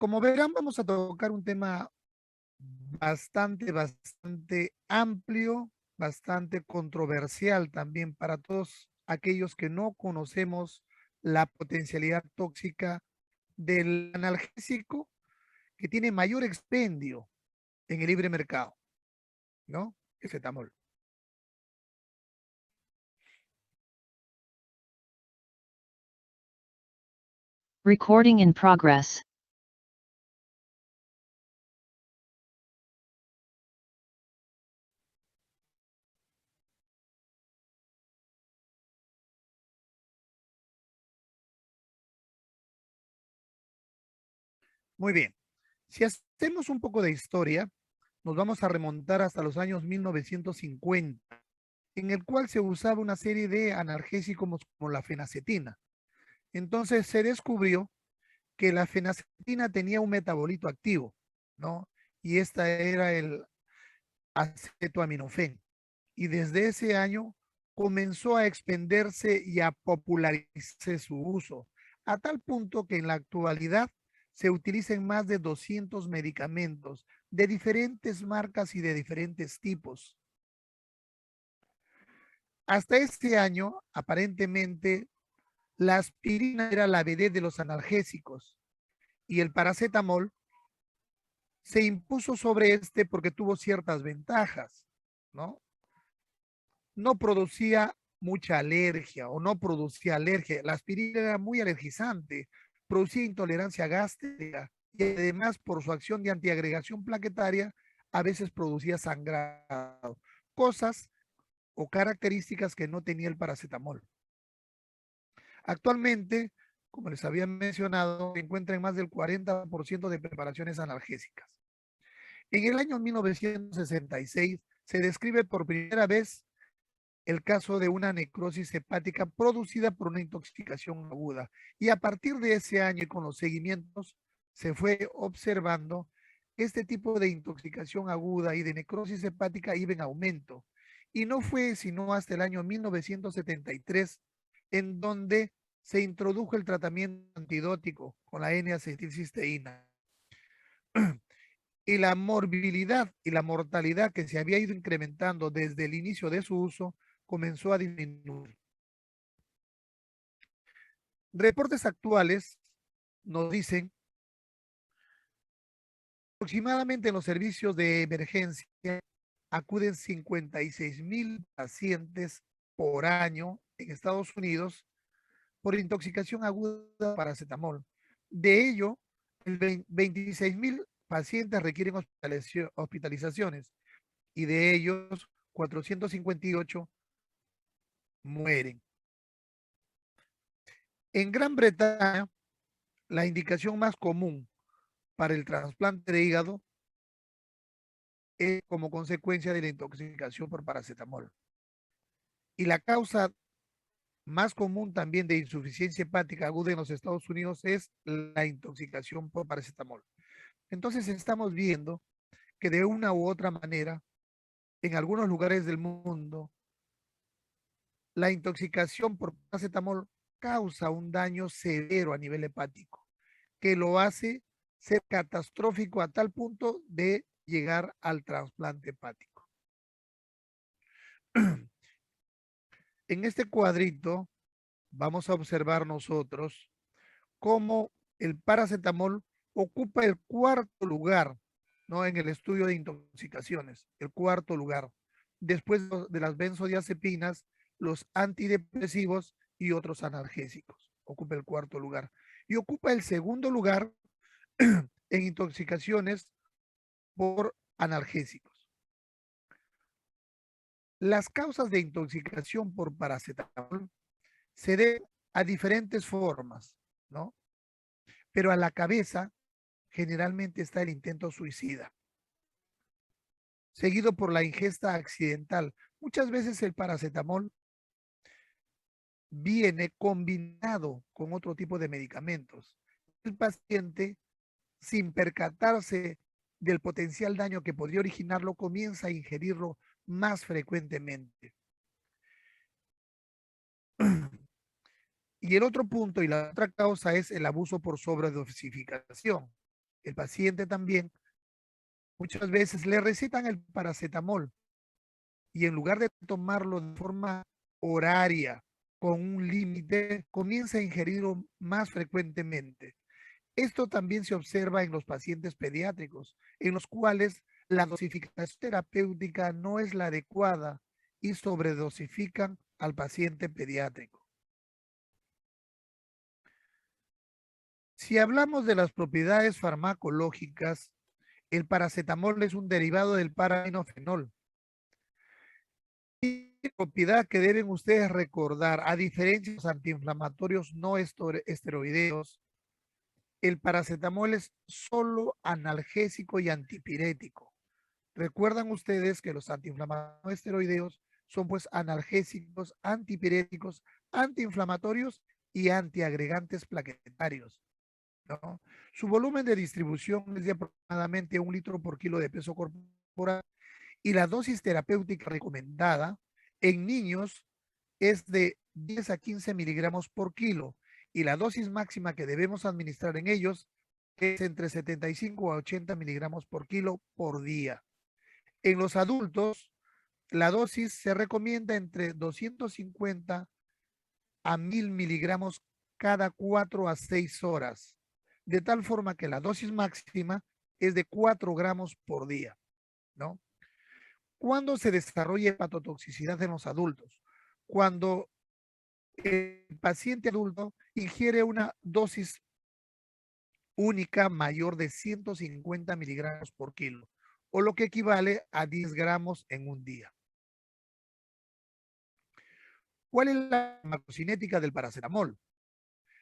Como verán, vamos a tocar un tema bastante amplio, bastante controversial también para todos aquellos que no conocemos la potencialidad tóxica del analgésico que tiene mayor expendio en el libre mercado, ¿no? El cetamol. Recording in progress. Muy bien. Si hacemos un poco de historia, nos vamos a remontar hasta los años 1950, en el cual se usaba una serie de analgésicos como la fenacetina. Entonces se descubrió que la fenacetina tenía un metabolito activo, ¿no? Y esta era el acetoaminofén. Y desde ese año comenzó a expenderse y a popularizarse su uso, a tal punto que en la actualidad se utilizan más de 200 medicamentos de diferentes marcas y de diferentes tipos. Hasta este año, aparentemente, la aspirina era la vedette de los analgésicos y el paracetamol se impuso sobre este porque tuvo ciertas ventajas, ¿no? No producía mucha alergia o no producía alergia. La aspirina era muy alergizante, producía intolerancia gástrica y además por su acción de antiagregación plaquetaria a veces producía sangrado, cosas o características que no tenía el paracetamol. Actualmente, como les había mencionado, se encuentra en más del 40% de preparaciones analgésicas. En el año 1966 se describe por primera vez el caso de una necrosis hepática producida por una intoxicación aguda. Y a partir de ese año y con los seguimientos se fue observando que este tipo de intoxicación aguda y de necrosis hepática iba en aumento. Y no fue sino hasta el año 1973 en donde se introdujo el tratamiento antidótico con la N-acetilcisteína. Y la morbilidad y la mortalidad que se había ido incrementando desde el inicio de su uso comenzó a disminuir. Reportes actuales nos dicen aproximadamente en los servicios de emergencia acuden 56,000 pacientes por año en Estados Unidos por intoxicación aguda de paracetamol. De ello, 26,000 pacientes requieren hospitalizaciones y de ellos 458 mueren. En Gran Bretaña, la indicación más común para el trasplante de hígado es como consecuencia de la intoxicación por paracetamol. Y la causa más común también de insuficiencia hepática aguda en los Estados Unidos es la intoxicación por paracetamol. Entonces estamos viendo que de una u otra manera, en algunos lugares del mundo, la intoxicación por paracetamol causa un daño severo a nivel hepático, que lo hace ser catastrófico a tal punto de llegar al trasplante hepático. En este cuadrito vamos a observar nosotros cómo el paracetamol ocupa el cuarto lugar, ¿no? En el estudio de intoxicaciones, el cuarto lugar, después de las benzodiazepinas, los antidepresivos y otros analgésicos. Ocupa el cuarto lugar. Y ocupa el segundo lugar en intoxicaciones por analgésicos. Las causas de intoxicación por paracetamol se deben a diferentes formas, ¿no? Pero a la cabeza generalmente está el intento suicida, seguido por la ingesta accidental. Muchas veces el paracetamol viene combinado con otro tipo de medicamentos. El paciente, sin percatarse del potencial daño que podría originarlo, comienza a ingerirlo más frecuentemente. Y el otro punto y la otra causa es el abuso por sobredosificación. el paciente también, muchas veces le recetan el paracetamol y en lugar de tomarlo de forma horaria, con un límite, comienza a ingerirlo más frecuentemente. Esto también se observa en los pacientes pediátricos, en los cuales la dosificación terapéutica no es la adecuada y sobredosifican al paciente pediátrico. Si hablamos de las propiedades farmacológicas, el paracetamol es un derivado del paraminofenol. Y propiedad que deben ustedes recordar, a diferencia de los antiinflamatorios no esteroideos, el paracetamol es solo analgésico y antipirético. Recuerdan ustedes que los antiinflamatorios no esteroideos son pues analgésicos, antipiréticos, antiinflamatorios y antiagregantes plaquetarios, ¿no? Su volumen de distribución es de aproximadamente 1 litro por kilo de peso corporal y la dosis terapéutica recomendada en niños es de 10 a 15 miligramos por kilo y la dosis máxima que debemos administrar en ellos es entre 75 a 80 miligramos por kilo por día. En los adultos, la dosis se recomienda entre 250 a 1000 miligramos cada 4 a 6 horas, de tal forma que la dosis máxima es de 4 gramos por día, ¿no? ¿Cuándo se desarrolla hepatotoxicidad en los adultos? Cuando el paciente adulto ingiere una dosis única mayor de 150 miligramos por kilo, o lo que equivale a 10 gramos en un día. ¿Cuál es la farmacocinética del paracetamol?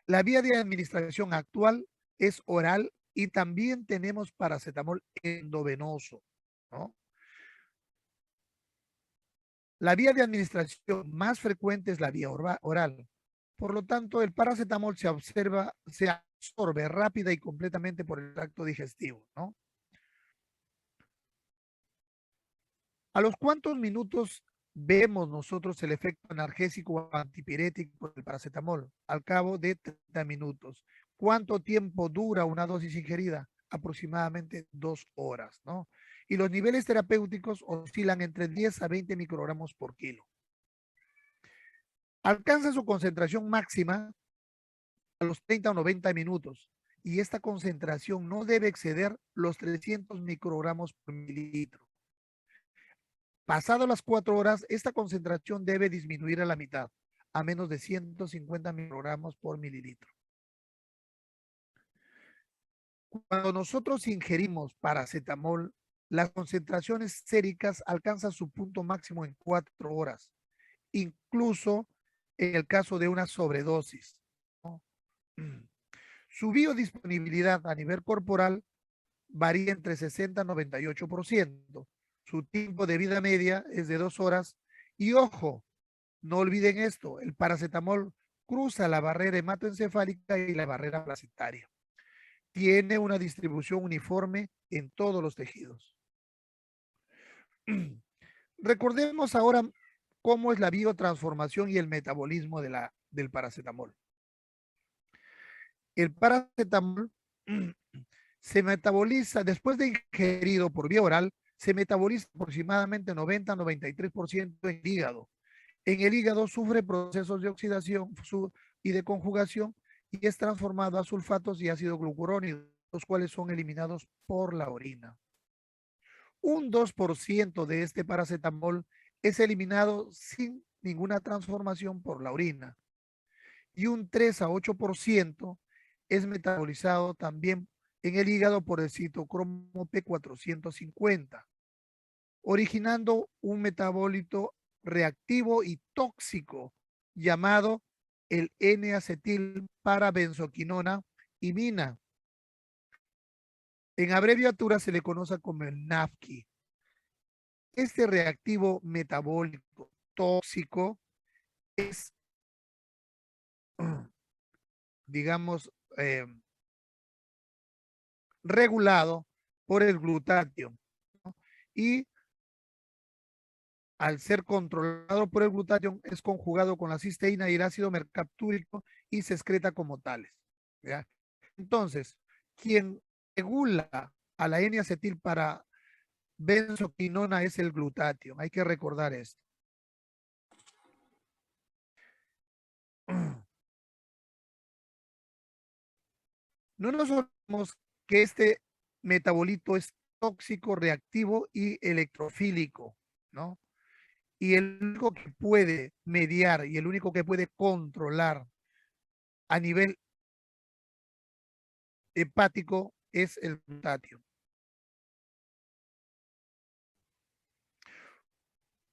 La vía de administración actual es oral y también tenemos paracetamol endovenoso, ¿no? La vía de administración más frecuente es la vía oral. Por lo tanto, el paracetamol se absorbe rápida y completamente por el tracto digestivo, ¿no? ¿A los cuántos minutos vemos nosotros el efecto analgésico o antipirético del paracetamol? Al cabo de 30 minutos. ¿Cuánto tiempo dura una dosis ingerida? Aproximadamente 2 horas, ¿no? Y los niveles terapéuticos oscilan entre 10 a 20 microgramos por kilo. Alcanza su concentración máxima a los 30 o 90 minutos y esta concentración no debe exceder los 300 microgramos por mililitro. Pasado las 4 horas, esta concentración debe disminuir a la mitad, a menos de 150 microgramos por mililitro. Cuando nosotros ingerimos paracetamol, las concentraciones séricas alcanzan su punto máximo en 4 horas, incluso en el caso de una sobredosis, ¿no? Su biodisponibilidad a nivel corporal varía entre 60 y 98%. Su tiempo de vida media es de 2 horas. Y ojo, no olviden esto, el paracetamol cruza la barrera hematoencefálica y la barrera placentaria. Tiene una distribución uniforme en todos los tejidos. Recordemos ahora cómo es la biotransformación y el metabolismo del paracetamol. El paracetamol se metaboliza, después de ingerido por vía oral, se metaboliza aproximadamente 90-93% en el hígado. En el hígado sufre procesos de oxidación y de conjugación y es transformado a sulfatos y ácido glucurónico, los cuales son eliminados por la orina. Un 2% de este paracetamol es eliminado sin ninguna transformación por la orina y un 3 a 8% es metabolizado también en el hígado por el citocromo P450, originando un metabolito reactivo y tóxico llamado el N-acetil parabenzoquinona imina. En abreviatura se le conoce como el NAFQI. Este reactivo metabólico tóxico es, digamos, regulado por el glutatión, ¿no? Y al ser controlado por el glutatión es conjugado con la cisteína y el ácido mercaptúrico y se excreta como tales, ¿ya? Entonces, quien regula a la N-acetil para benzoquinona es el glutatión. Hay que recordar esto. No nos olvidemos que este metabolito es tóxico, reactivo y electrofílico, ¿no? Y el único que puede mediar y el único que puede controlar a nivel hepático es el glutatión.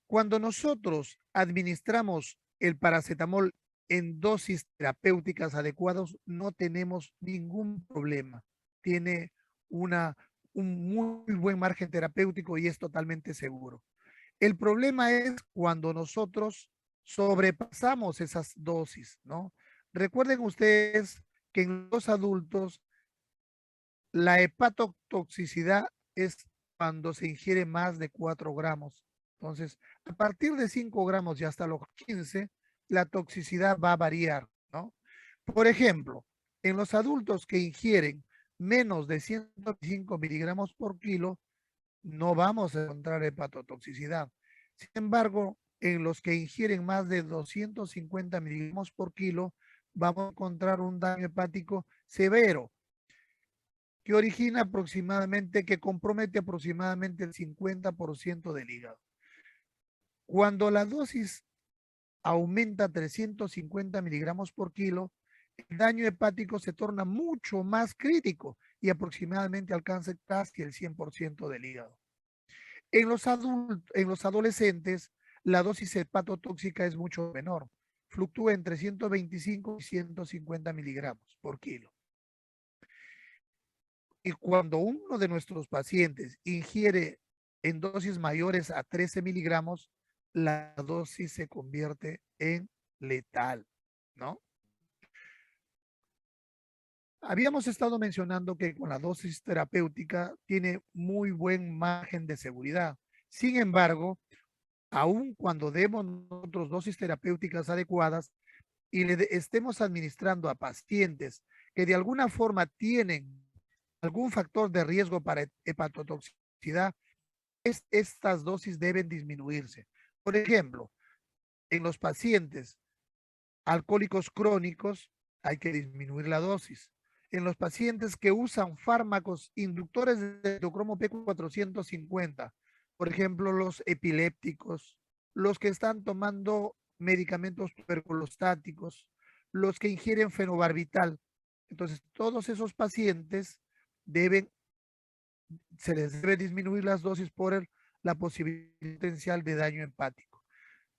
Cuando nosotros administramos el paracetamol en dosis terapéuticas adecuadas, no tenemos ningún problema. Tiene un muy buen margen terapéutico y es totalmente seguro. El problema es cuando nosotros sobrepasamos esas dosis, ¿no? Recuerden ustedes que en los adultos la hepatotoxicidad es cuando se ingiere más de 4 gramos. Entonces, a partir de 5 gramos y hasta los 15, la toxicidad va a variar, ¿no? Por ejemplo, en los adultos que ingieren menos de 105 miligramos por kilo, no vamos a encontrar hepatotoxicidad. Sin embargo, en los que ingieren más de 250 miligramos por kilo, vamos a encontrar un daño hepático severo que origina aproximadamente, que compromete aproximadamente el 50% del hígado. Cuando la dosis aumenta a 350 miligramos por kilo, el daño hepático se torna mucho más crítico y aproximadamente alcanza casi el 100% del hígado. En los adolescentes, la dosis hepatotóxica es mucho menor, fluctúa entre 125 y 150 miligramos por kilo. Y cuando uno de nuestros pacientes ingiere en dosis mayores a 13 miligramos, la dosis se convierte en letal, ¿no? Habíamos estado mencionando que con la dosis terapéutica tiene muy buen margen de seguridad. Sin embargo, aun cuando demos nosotros dosis terapéuticas adecuadas y estemos administrando a pacientes que de alguna forma tienen algún factor de riesgo para hepatotoxicidad, estas dosis deben disminuirse. Por ejemplo, en los pacientes alcohólicos crónicos hay que disminuir la dosis. En los pacientes que usan fármacos inductores de citocromo P450, por ejemplo, los epilépticos, los que están tomando medicamentos tuberculostáticos, los que ingieren fenobarbital. Entonces, todos esos pacientes se les debe disminuir las dosis por la posibilidad potencial de daño hepático.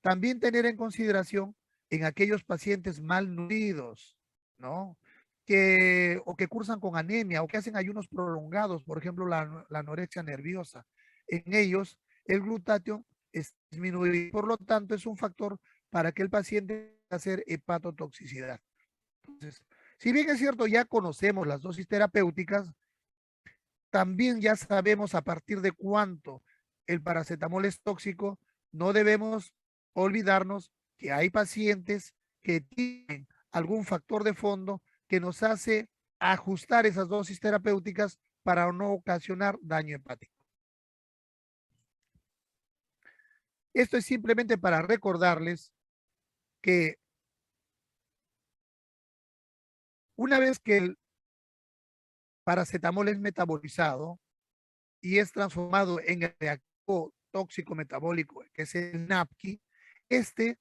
También tener en consideración en aquellos pacientes malnutridos, ¿no? O que cursan con anemia o que hacen ayunos prolongados, por ejemplo, la anorexia nerviosa. En ellos, el glutatión es disminuido, por lo tanto, es un factor para que el paciente hacer hepatotoxicidad. Entonces, si bien es cierto, ya conocemos las dosis terapéuticas, también ya sabemos a partir de cuánto el paracetamol es tóxico. No debemos olvidarnos que hay pacientes que tienen algún factor de fondo que nos hace ajustar esas dosis terapéuticas para no ocasionar daño hepático. Esto es simplemente para recordarles que una vez que el paracetamol es metabolizado y es transformado en el reactivo tóxico metabólico, que es el NAPQI, este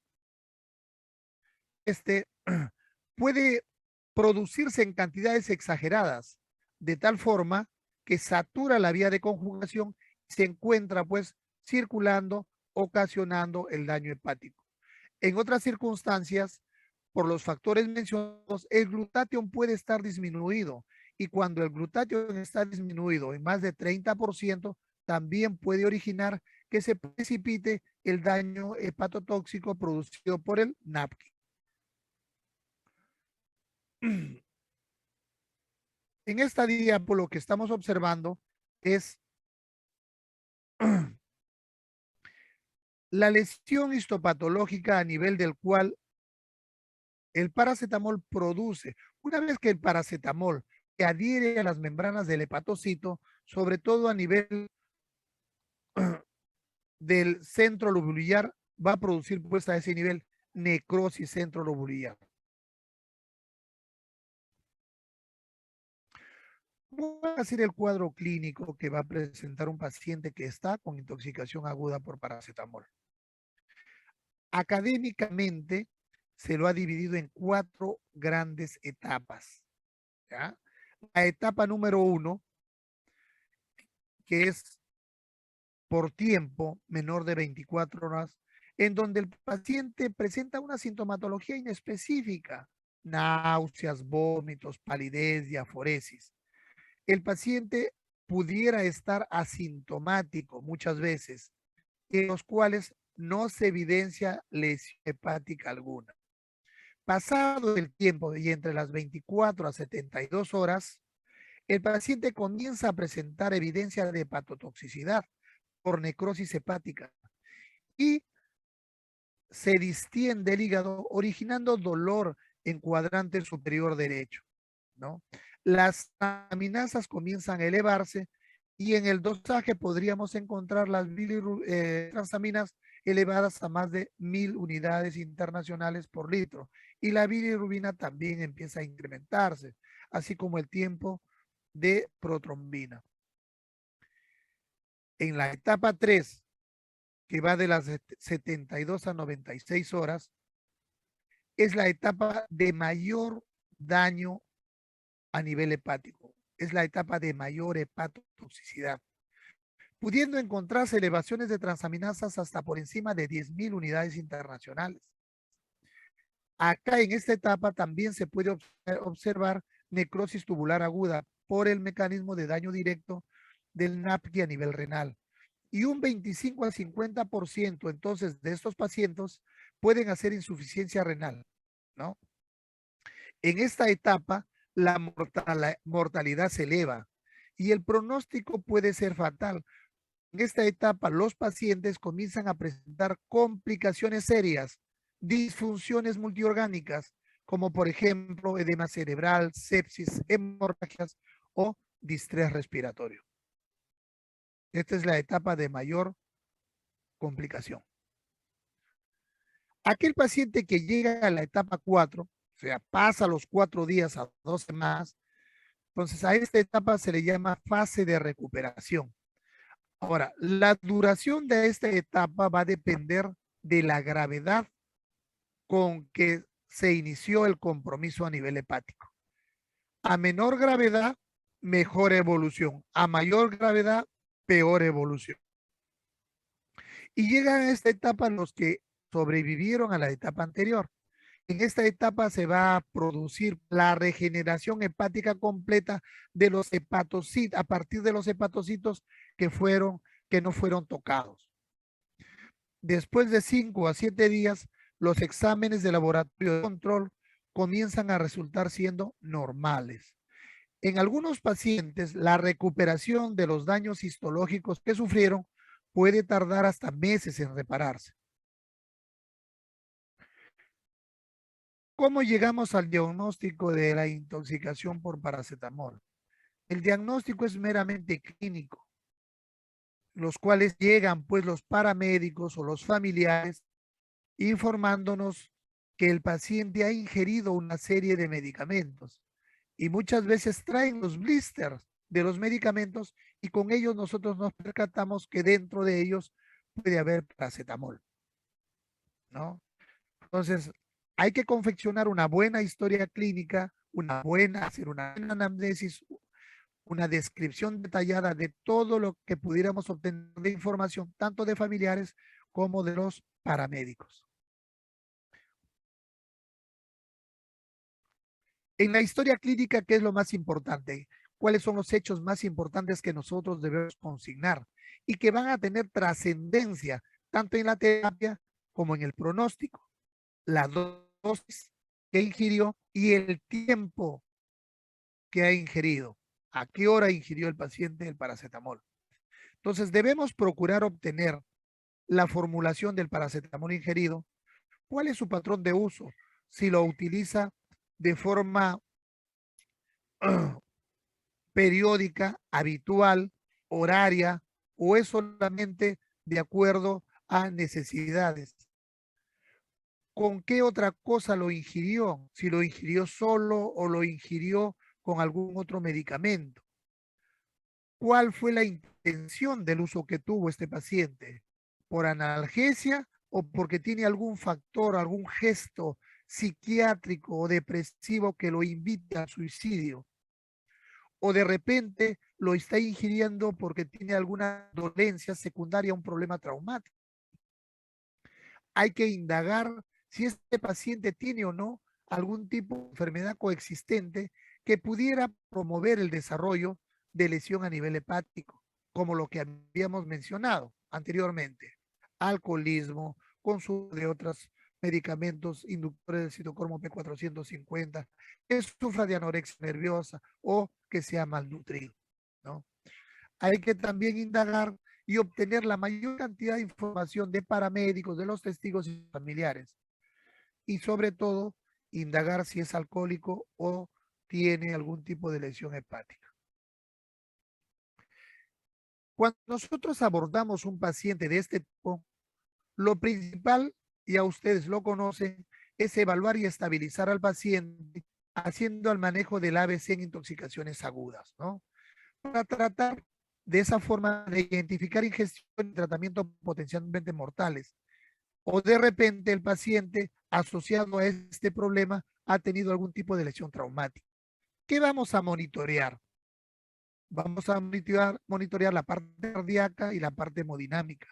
puede producirse en cantidades exageradas, de tal forma que satura la vía de conjugación y se encuentra pues circulando, ocasionando el daño hepático. En otras circunstancias, por los factores mencionados, el glutatión puede estar disminuido y cuando el glutatión está disminuido en más de 30%, también puede originar que se precipite el daño hepatotóxico producido por el NAPQI. En esta diapo lo que estamos observando es la lesión histopatológica a nivel del cual el paracetamol produce. Una vez que el paracetamol que adhiere a las membranas del hepatocito, sobre todo a nivel del centro lobular, va a producir pues a ese nivel necrosis centro lobular. ¿Cómo va a ser el cuadro clínico que va a presentar un paciente que está con intoxicación aguda por paracetamol? Académicamente se lo ha dividido en 4 grandes etapas. ¿Ya? La etapa número 1, que es por tiempo menor de 24 horas, en donde el paciente presenta una sintomatología inespecífica, náuseas, vómitos, palidez, diaforesis. El paciente pudiera estar asintomático muchas veces, en los cuales no se evidencia lesión hepática alguna. Pasado el tiempo y entre las 24 a 72 horas, el paciente comienza a presentar evidencia de hepatotoxicidad por necrosis hepática y se distiende el hígado originando dolor en cuadrante superior derecho, ¿no? Las aminasas comienzan a elevarse y en el dosaje podríamos encontrar las transaminas elevadas a más de 1000 unidades internacionales por litro y la bilirrubina también empieza a incrementarse, así como el tiempo de protrombina. En la etapa 3, que va de las 72 a 96 horas, es la etapa de mayor daño a nivel hepático. Es la etapa de mayor hepatotoxicidad, pudiendo encontrarse elevaciones de transaminasas hasta por encima de 10.000 unidades internacionales. Acá en esta etapa también se puede observar necrosis tubular aguda por el mecanismo de daño directo del NAPQI a nivel renal. Y un 25 al 50% entonces de estos pacientes pueden hacer insuficiencia renal, ¿no? En esta etapa la mortalidad se eleva y el pronóstico puede ser fatal. En esta etapa los pacientes comienzan a presentar complicaciones serias, disfunciones multiorgánicas, como por ejemplo edema cerebral, sepsis, hemorragias o distrés respiratorio. Esta es la etapa de mayor complicación. Aquel paciente que llega a la etapa 4, o sea, pasa los 4 días a 2 semanas, entonces a esta etapa se le llama fase de recuperación. Ahora, la duración de esta etapa va a depender de la gravedad con que se inició el compromiso a nivel hepático. A menor gravedad, mejor evolución. A mayor gravedad, peor evolución. Y llegan a esta etapa los que sobrevivieron a la etapa anterior. En esta etapa se va a producir la regeneración hepática completa de los hepatocitos, a partir de los hepatocitos que no fueron tocados. Después de 5 a 7 días, los exámenes de laboratorio de control comienzan a resultar siendo normales. En algunos pacientes, la recuperación de los daños histológicos que sufrieron puede tardar hasta meses en repararse. ¿Cómo llegamos al diagnóstico de la intoxicación por paracetamol? El diagnóstico es meramente clínico, los cuales llegan pues los paramédicos o los familiares informándonos que el paciente ha ingerido una serie de medicamentos y muchas veces traen los blisters de los medicamentos y con ellos nosotros nos percatamos que dentro de ellos puede haber paracetamol, ¿no? Entonces, hay que confeccionar una buena historia clínica, hacer una buena anamnesis, una descripción detallada de todo lo que pudiéramos obtener de información, tanto de familiares como de los paramédicos. En la historia clínica, ¿qué es lo más importante? ¿Cuáles son los hechos más importantes que nosotros debemos consignar y que van a tener trascendencia tanto en la terapia como en el pronóstico? La dosis que ingirió y el tiempo que ha ingerido. ¿A qué hora ingirió el paciente el paracetamol? Entonces debemos procurar obtener la formulación del paracetamol ingerido. ¿Cuál es su patrón de uso? Si lo utiliza de forma periódica, habitual, horaria, o es solamente de acuerdo a necesidades? ¿Con qué otra cosa lo ingirió? Si lo ingirió solo o lo ingirió con algún otro medicamento. ¿Cuál fue la intención del uso que tuvo este paciente? ¿Por analgesia o porque tiene algún factor, algún gesto psiquiátrico o depresivo que lo invite al suicidio? ¿O de repente lo está ingiriendo porque tiene alguna dolencia secundaria, un problema traumático? Hay que indagar si este paciente tiene o no algún tipo de enfermedad coexistente que pudiera promover el desarrollo de lesión a nivel hepático, como lo que habíamos mencionado anteriormente: alcoholismo, consumo de otros medicamentos inductores del citocromo P450, que sufra de anorexia nerviosa o que sea malnutrido, ¿no? Hay que también indagar y obtener la mayor cantidad de información de paramédicos, de los testigos y familiares. Y sobre todo, indagar si es alcohólico o tiene algún tipo de lesión hepática. Cuando nosotros abordamos un paciente de este tipo, lo principal, ya ustedes lo conocen, es evaluar y estabilizar al paciente haciendo el manejo del ABC en intoxicaciones agudas, ¿no? Para tratar de esa forma de identificar ingestión y tratamiento potencialmente mortales. O de repente el paciente asociado a este problema ha tenido algún tipo de lesión traumática. ¿Qué vamos a monitorear? Vamos a monitorear la parte cardíaca y la parte hemodinámica.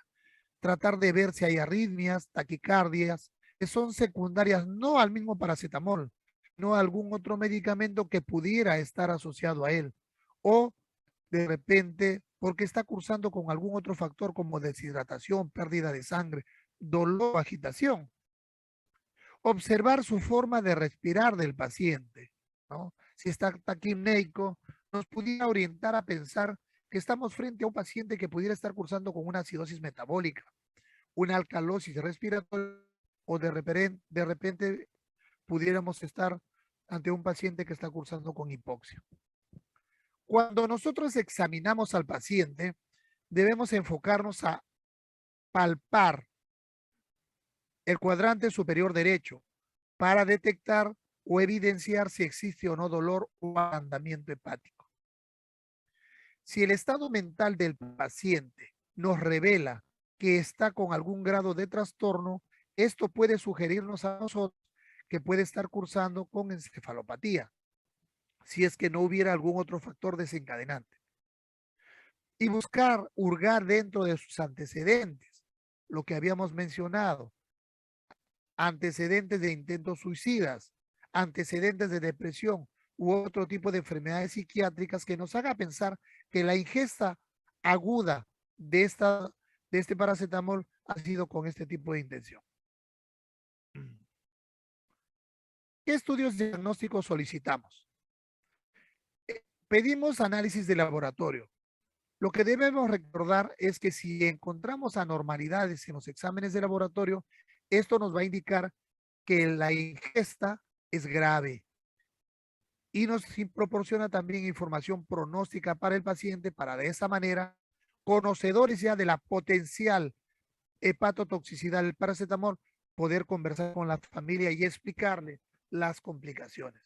Tratar de ver si hay arritmias, taquicardias, que son secundarias no al mismo paracetamol, no a algún otro medicamento que pudiera estar asociado a él. O de repente, porque está cursando con algún otro factor como deshidratación, pérdida de sangre, dolor o agitación. Observar su forma de respirar del paciente, ¿no? Si está taquipneico, nos pudiera orientar a pensar que estamos frente a un paciente que pudiera estar cursando con una acidosis metabólica, una alcalosis respiratoria, o de repente pudiéramos estar ante un paciente que está cursando con hipoxia. Cuando nosotros examinamos al paciente, debemos enfocarnos a palpar el cuadrante superior derecho para detectar o evidenciar si existe o no dolor o agrandamiento hepático. Si el estado mental del paciente nos revela que está con algún grado de trastorno, esto puede sugerirnos a nosotros que puede estar cursando con encefalopatía, si es que no hubiera algún otro factor desencadenante. Y buscar hurgar dentro de sus antecedentes, lo que habíamos mencionado: antecedentes de intentos suicidas, antecedentes de depresión u otro tipo de enfermedades psiquiátricas que nos haga pensar que la ingesta aguda de este paracetamol ha sido con este tipo de intención. ¿Qué estudios diagnósticos solicitamos? Pedimos análisis de laboratorio. Lo que debemos recordar es que si encontramos anormalidades en los exámenes de laboratorio, esto nos va a indicar que la ingesta es grave y nos proporciona también información pronóstica para el paciente, para de esa manera, conocedores ya de la potencial hepatotoxicidad del paracetamol, poder conversar con la familia y explicarle las complicaciones.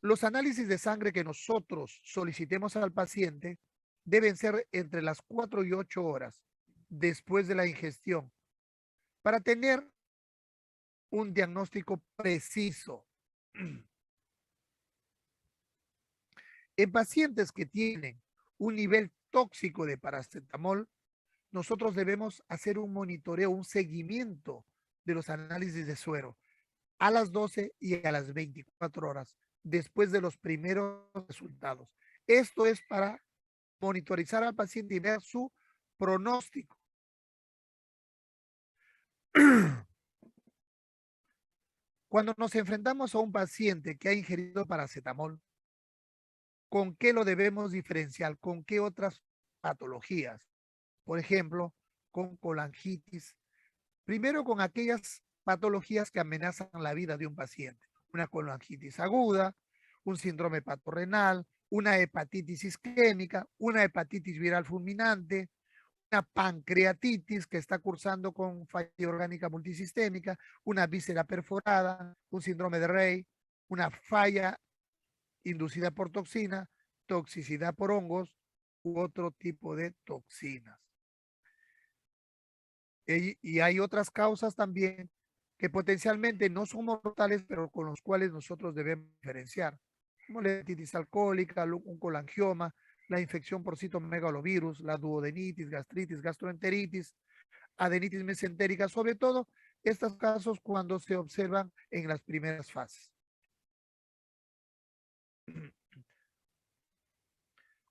Los análisis de sangre que nosotros solicitemos al paciente deben ser entre las 4 y 8 horas después de la ingestión para tener un diagnóstico preciso. En pacientes que tienen un nivel tóxico de paracetamol, nosotros debemos hacer un monitoreo, un seguimiento de los análisis de suero a las 12 y a las 24 horas después de los primeros resultados. Esto es para monitorizar al paciente y ver su pronóstico. Cuando nos enfrentamos a un paciente que ha ingerido paracetamol, ¿con qué lo debemos diferenciar? ¿Con qué otras patologías? Por ejemplo, con colangitis. Primero, con aquellas patologías que amenazan la vida de un paciente. Una colangitis aguda, un síndrome hepatorrenal, una hepatitis isquémica, una hepatitis viral fulminante, una pancreatitis que está cursando con falla orgánica multisistémica, una víscera perforada, un síndrome de Rey, una falla inducida por toxina, toxicidad por hongos u otro tipo de toxinas. Y hay otras causas también que potencialmente no son mortales, pero con los cuales nosotros debemos diferenciar, como la hepatitis alcohólica, un colangioma, la infección por citomegalovirus, la duodenitis, gastritis, gastroenteritis, adenitis mesentérica, sobre todo estos casos cuando se observan en las primeras fases.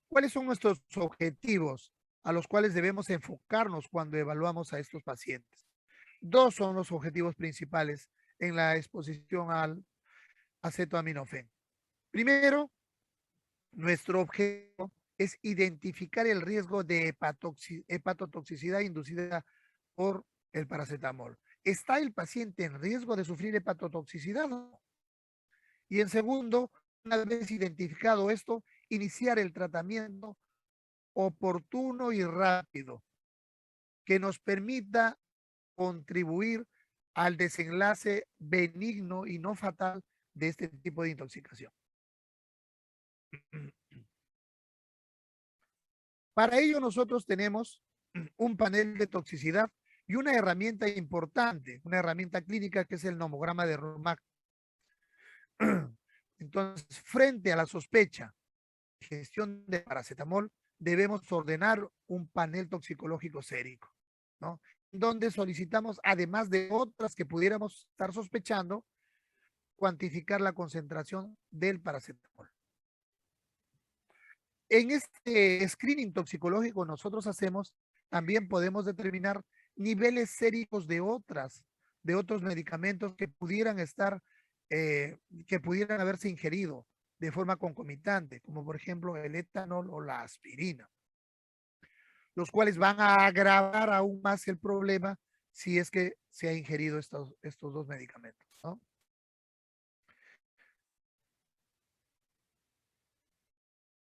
¿Cuáles son nuestros objetivos a los cuales debemos enfocarnos cuando evaluamos a estos pacientes? Dos son los objetivos principales en la exposición al acetoaminofén. Primero, nuestro objetivo es identificar el riesgo de hepatotoxicidad inducida por el paracetamol. ¿Está el paciente en riesgo de sufrir hepatotoxicidad? Y en segundo, una vez identificado esto, iniciar el tratamiento oportuno y rápido que nos permita contribuir al desenlace benigno y no fatal de este tipo de intoxicación. Para ello nosotros tenemos un panel de toxicidad y una herramienta importante, una herramienta clínica que es el nomograma de Rumac. Entonces, frente a la sospecha de gestión de paracetamol, debemos ordenar un panel toxicológico sérico, ¿no? Donde solicitamos, además de otras que pudiéramos estar sospechando, cuantificar la concentración del paracetamol. En este screening toxicológico nosotros hacemos, también podemos determinar niveles séricos de otros medicamentos que pudieran estar, que pudieran haberse ingerido de forma concomitante, como por ejemplo el etanol o la aspirina, los cuales van a agravar aún más el problema si es que se ha ingerido estos dos medicamentos, ¿no?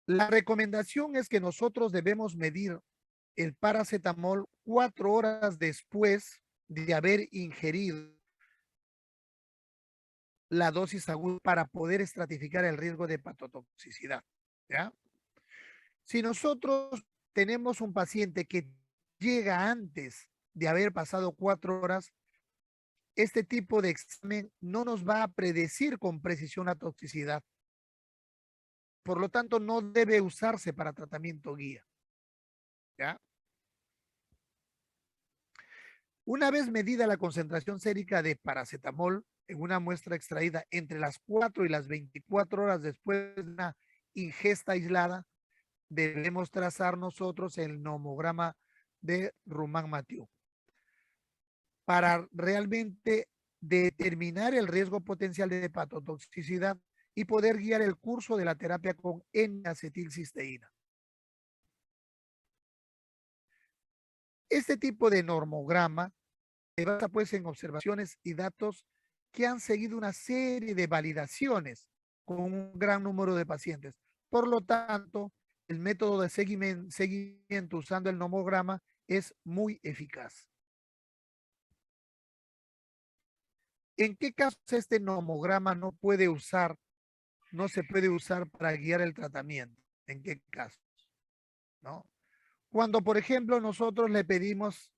La recomendación es que nosotros debemos medir el paracetamol 4 horas después de haber ingerido la dosis aguda para poder estratificar el riesgo de hepatotoxicidad, ¿ya? Si nosotros tenemos un paciente que llega antes de haber pasado 4 horas, este tipo de examen no nos va a predecir con precisión la toxicidad. Por lo tanto, no debe usarse para tratamiento guía, ¿ya? Una vez medida la concentración sérica de paracetamol en una muestra extraída entre las 4 y las 24 horas después de una ingesta aislada, debemos trazar nosotros el nomograma de Ruman-Mathieu para realmente determinar el riesgo potencial de hepatotoxicidad y poder guiar el curso de la terapia con N-acetilcisteína. Este tipo de normograma se basa pues en observaciones y datos que han seguido una serie de validaciones con un gran número de pacientes. Por lo tanto, el método de seguimiento usando el nomograma es muy eficaz. ¿En qué casos este nomograma no se puede usar para guiar el tratamiento? ¿En qué casos? ¿No? Cuando, por ejemplo, nosotros le pedimos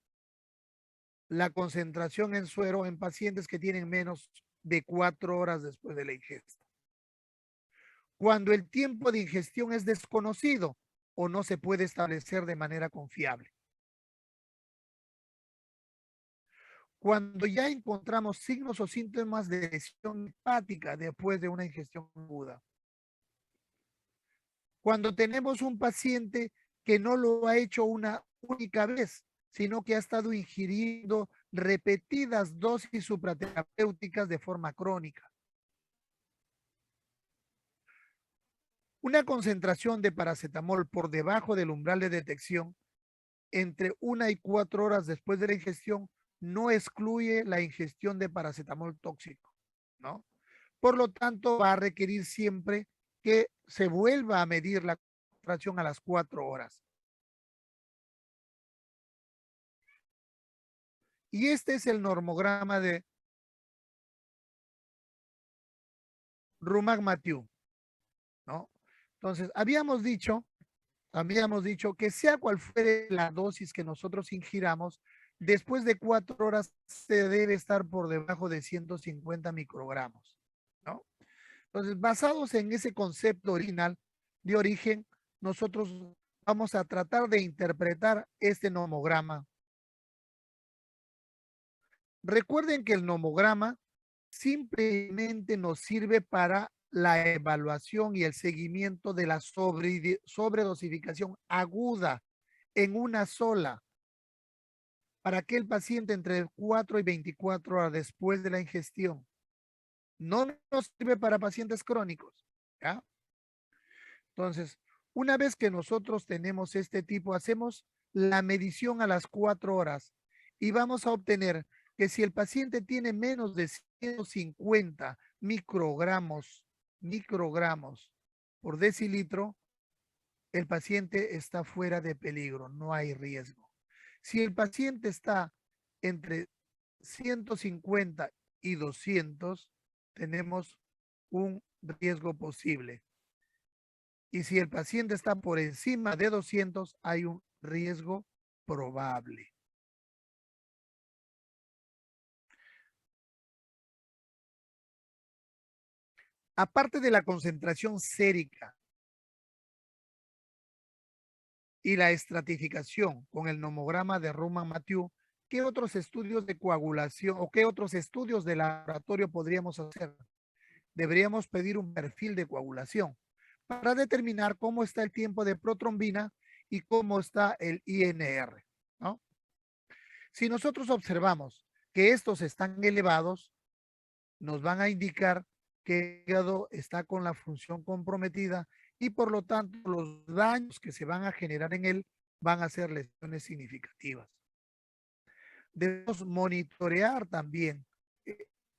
la concentración en suero en pacientes que tienen menos de 4 horas después de la ingesta. Cuando el tiempo de ingestión es desconocido o no se puede establecer de manera confiable. Cuando ya encontramos signos o síntomas de lesión hepática después de una ingestión aguda. Cuando tenemos un paciente que no lo ha hecho una única vez, sino que ha estado ingiriendo repetidas dosis supraterapéuticas de forma crónica. Una concentración de paracetamol por debajo del umbral de detección entre 1 y 4 horas después de la ingestión no excluye la ingestión de paracetamol tóxico, ¿no? Por lo tanto, va a requerir siempre que se vuelva a medir la concentración a las 4 horas. Y este es el normograma de Rumac-Mathieu, ¿no? Entonces, habíamos dicho que sea cual fuere la dosis que nosotros ingiramos, después de 4 horas se debe estar por debajo de 150 microgramos, ¿no? Entonces, basados en ese concepto original de origen, nosotros vamos a tratar de interpretar este nomograma. Recuerden que el nomograma simplemente nos sirve para la evaluación y el seguimiento de la sobredosificación aguda en una sola, para que el paciente entre 4 y 24 horas después de la ingestión. No nos sirve para pacientes crónicos, ¿ya? Entonces, una vez que nosotros tenemos este tipo, hacemos la medición a las 4 horas y vamos a obtener que si el paciente tiene menos de 150 microgramos por decilitro, el paciente está fuera de peligro, no hay riesgo. Si el paciente está entre 150 y 200, tenemos un riesgo posible. Y si el paciente está por encima de 200, hay un riesgo probable. Aparte de la concentración sérica y la estratificación con el nomograma de Rumac-Mathieu, ¿qué otros estudios de coagulación o qué otros estudios de laboratorio podríamos hacer? Deberíamos pedir un perfil de coagulación para determinar cómo está el tiempo de protrombina y cómo está el INR, ¿no? Si nosotros observamos que estos están elevados, nos van a indicar que el hígado está con la función comprometida y por lo tanto los daños que se van a generar en él van a ser lesiones significativas. Debemos monitorear también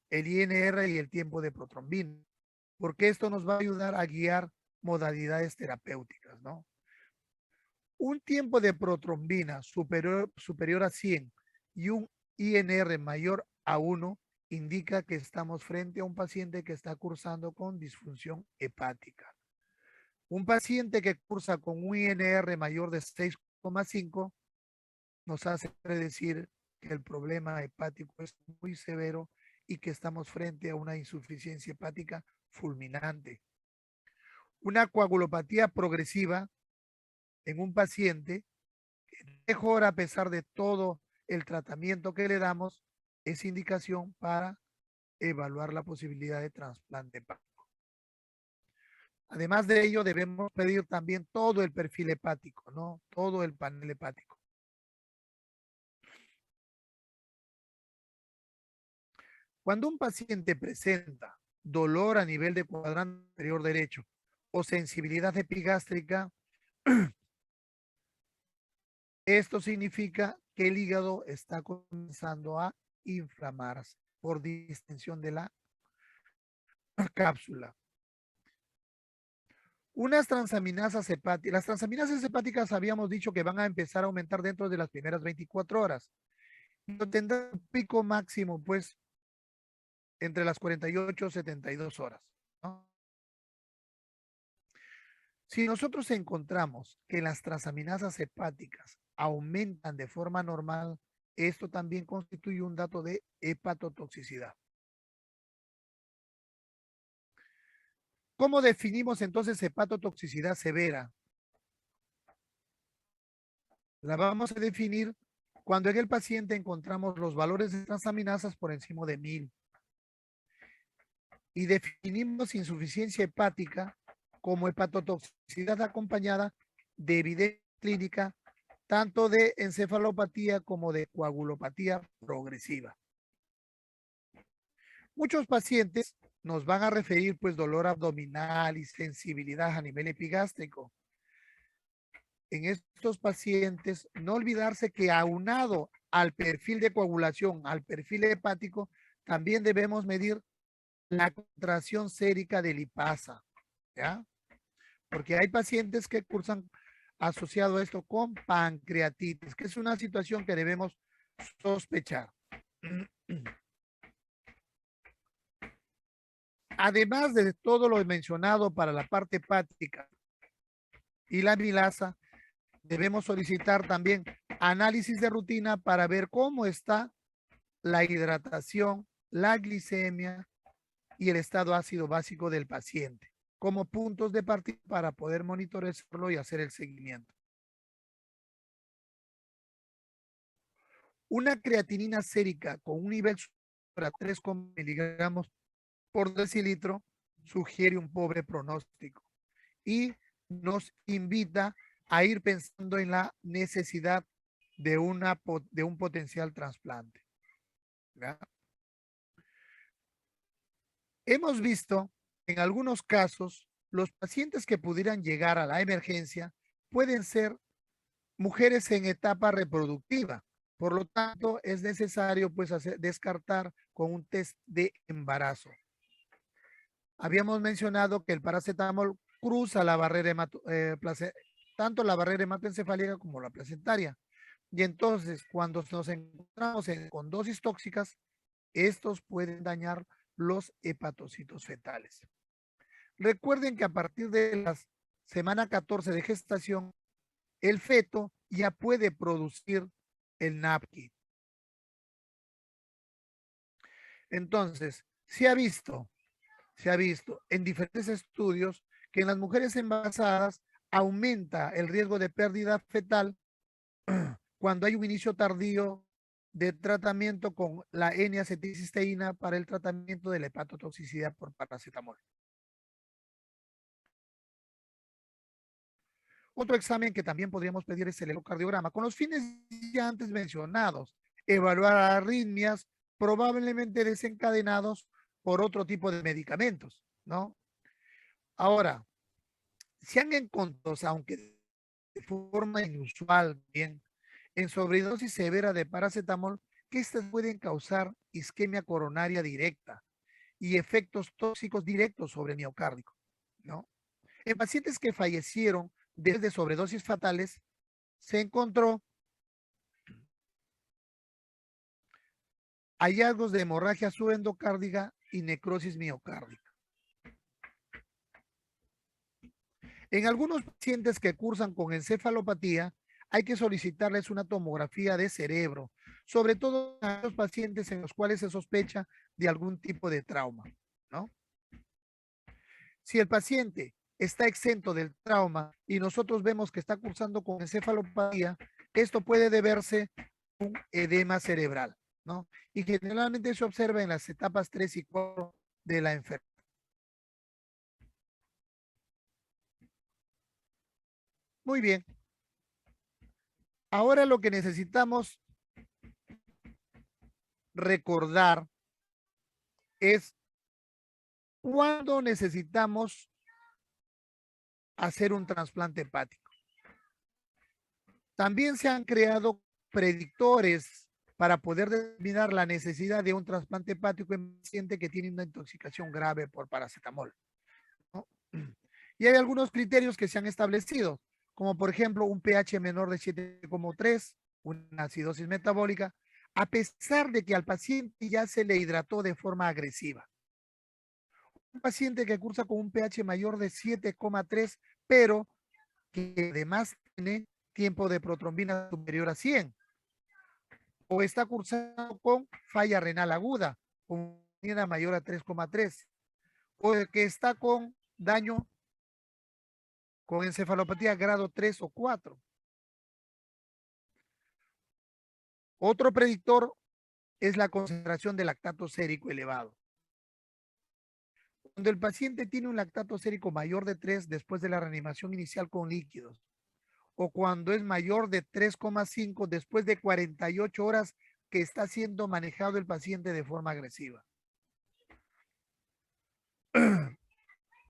el INR y el tiempo de protrombina, porque esto nos va a ayudar a guiar modalidades terapéuticas, ¿no? Un tiempo de protrombina superior a 100 y un INR mayor a 1 indica que estamos frente a un paciente que está cursando con disfunción hepática. Un paciente que cursa con un INR mayor de 6,5 nos hace predecir que el problema hepático es muy severo y que estamos frente a una insuficiencia hepática fulminante. Una coagulopatía progresiva en un paciente que mejora a pesar de todo el tratamiento que le damos es indicación para evaluar la posibilidad de trasplante hepático. Además de ello, debemos pedir también todo el perfil hepático, ¿no? Todo el panel hepático. Cuando un paciente presenta dolor a nivel de cuadrante inferior derecho o sensibilidad epigástrica, esto significa que el hígado está comenzando a inflamarse por distensión de la cápsula. Las transaminasas hepáticas habíamos dicho que van a empezar a aumentar dentro de las primeras 24 horas. Pero tendrá un pico máximo, pues, entre las 48 y 72 horas, ¿no? Si nosotros encontramos que las transaminasas hepáticas aumentan de forma normal, esto también constituye un dato de hepatotoxicidad. ¿Cómo definimos entonces hepatotoxicidad severa? La vamos a definir cuando en el paciente encontramos los valores de transaminasas por encima de 1000. Y definimos insuficiencia hepática como hepatotoxicidad acompañada de evidencia clínica tanto de encefalopatía como de coagulopatía progresiva. Muchos pacientes nos van a referir pues dolor abdominal y sensibilidad a nivel epigástrico. En estos pacientes, no olvidarse que aunado al perfil de coagulación, al perfil hepático, también debemos medir la contracción sérica de lipasa, ¿ya? porque hay pacientes que cursan asociado a esto con pancreatitis, que es una situación que debemos sospechar. Además de todo lo mencionado para la parte hepática y la amilasa, debemos solicitar también análisis de rutina para ver cómo está la hidratación, la glicemia y el estado ácido básico del paciente, como puntos de partida para poder monitorearlo y hacer el seguimiento. Una creatinina sérica con un nivel superior a 3 miligramos por decilitro sugiere un pobre pronóstico y nos invita a ir pensando en la necesidad de un potencial trasplante. ¿Ya? Hemos visto en algunos casos los pacientes que pudieran llegar a la emergencia pueden ser mujeres en etapa reproductiva. Por lo tanto, es necesario pues descartar con un test de embarazo. Habíamos mencionado que el paracetamol cruza la barrera tanto la barrera hematoencefálica como la placentaria. Y entonces, cuando nos encontramos con dosis tóxicas, estos pueden dañar los hepatocitos fetales. Recuerden que a partir de la semana 14 de gestación, el feto ya puede producir el NAPKI. Entonces, se ha visto en diferentes estudios que en las mujeres embarazadas aumenta el riesgo de pérdida fetal cuando hay un inicio tardío de tratamiento con la N-acetilcisteína para el tratamiento de la hepatotoxicidad por paracetamol. Otro examen que también podríamos pedir es el ecocardiograma, con los fines ya antes mencionados, evaluar arritmias probablemente desencadenados por otro tipo de medicamentos, ¿no? Ahora, se han encontrado, aunque de forma inusual, bien, en sobredosis severa de paracetamol, que estas pueden causar isquemia coronaria directa y efectos tóxicos directos sobre el miocardio, ¿no? En pacientes que fallecieron de sobredosis fatales, se encontró hallazgos de hemorragia subendocárdica y necrosis miocárdica. En algunos pacientes que cursan con encefalopatía, hay que solicitarles una tomografía de cerebro, sobre todo a los pacientes en los cuales se sospecha de algún tipo de trauma, ¿no? Si el paciente está exento del trauma y nosotros vemos que está cursando con encefalopatía, esto puede deberse a un edema cerebral, ¿no? Y generalmente se observa en las etapas 3 y 4 de la enfermedad. Muy bien. Ahora lo que necesitamos recordar es cuándo necesitamos hacer un trasplante hepático. También se han creado predictores para poder determinar la necesidad de un trasplante hepático en paciente que tiene una intoxicación grave por paracetamol, ¿no? Y hay algunos criterios que se han establecido, como por ejemplo un pH menor de 7,3, una acidosis metabólica, a pesar de que al paciente ya se le hidrató de forma agresiva. Un paciente que cursa con un pH mayor de 7,3, pero que además tiene tiempo de protrombina superior a 100, o está cursando con falla renal aguda, con una mayor a 3,3, o que está con daño con encefalopatía grado 3 o 4. Otro predictor es la concentración de lactato sérico elevado. Cuando el paciente tiene un lactato sérico mayor de 3 después de la reanimación inicial con líquidos, o cuando es mayor de 3,5 después de 48 horas que está siendo manejado el paciente de forma agresiva.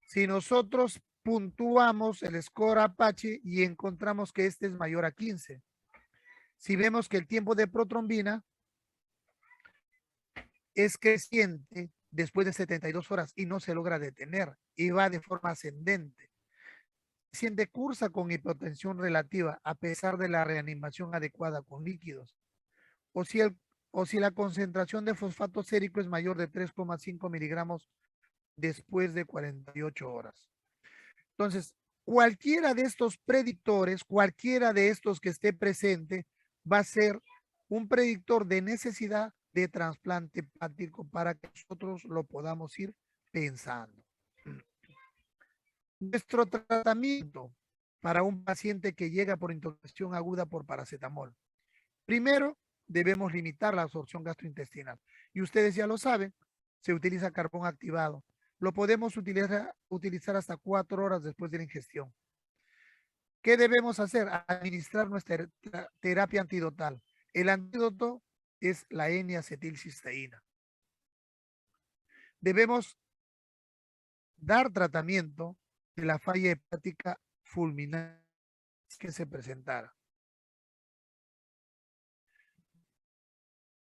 Si nosotros puntuamos el score Apache y encontramos que este es mayor a 15, si vemos que el tiempo de protrombina es creciente después de 72 horas y no se logra detener y va de forma ascendente, paciente cursa con hipotensión relativa a pesar de la reanimación adecuada con líquidos, o si, o si la concentración de fosfato sérico es mayor de 3,5 miligramos después de 48 horas. Entonces, cualquiera de estos predictores, cualquiera de estos que esté presente, va a ser un predictor de necesidad de trasplante hepático para que nosotros lo podamos ir pensando. Nuestro tratamiento para un paciente que llega por intoxicación aguda por paracetamol. Primero, debemos limitar la absorción gastrointestinal. Y ustedes ya lo saben, se utiliza carbón activado. Lo podemos utilizar hasta 4 horas después de la ingestión. ¿Qué debemos hacer? Administrar nuestra terapia antidotal. El antídoto es la N-acetilcisteína. Debemos dar tratamiento de la falla hepática fulminante que se presentara.